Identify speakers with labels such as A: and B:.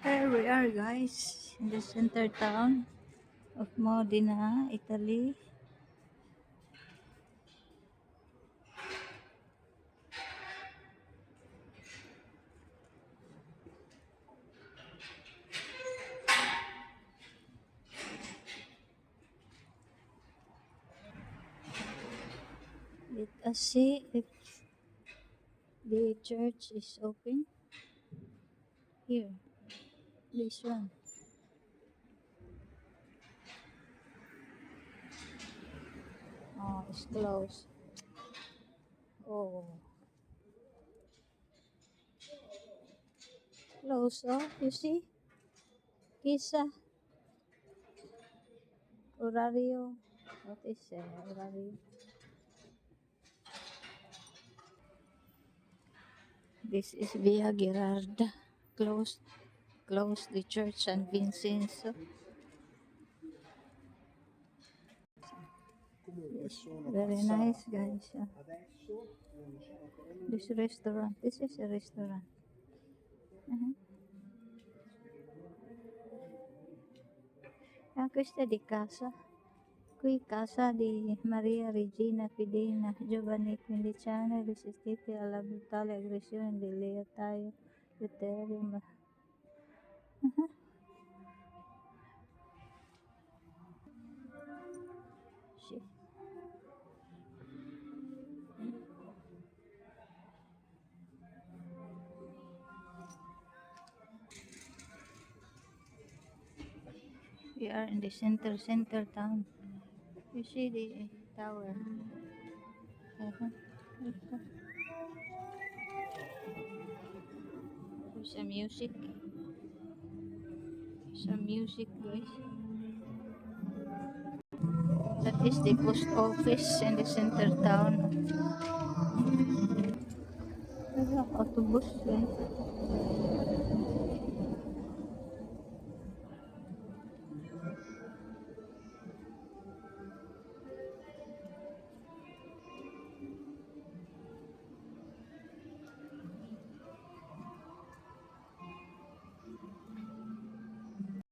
A: Here we are, guys, in the center town of Modena, Italy. Let us see if the church is open. Here, this one. Oh, it's closed. Oh, closed. Oh, you see? Kisa, Orario. What is Orario? This is Via Gerarda. Closed the church San Vincenzo. Very nice, guys. This restaurant. This is a restaurant. Uh-huh. Questa di casa. Qui casa di Maria Regina Fidena, giovane quindicenne, resistette alla brutale aggressione dell'Eataio Deuterium. Uh-huh. Sì. We are in the center town. You see the tower. Uh-huh. There's some music. Some music, guys. That is the post office in the center town. Autobus, guys.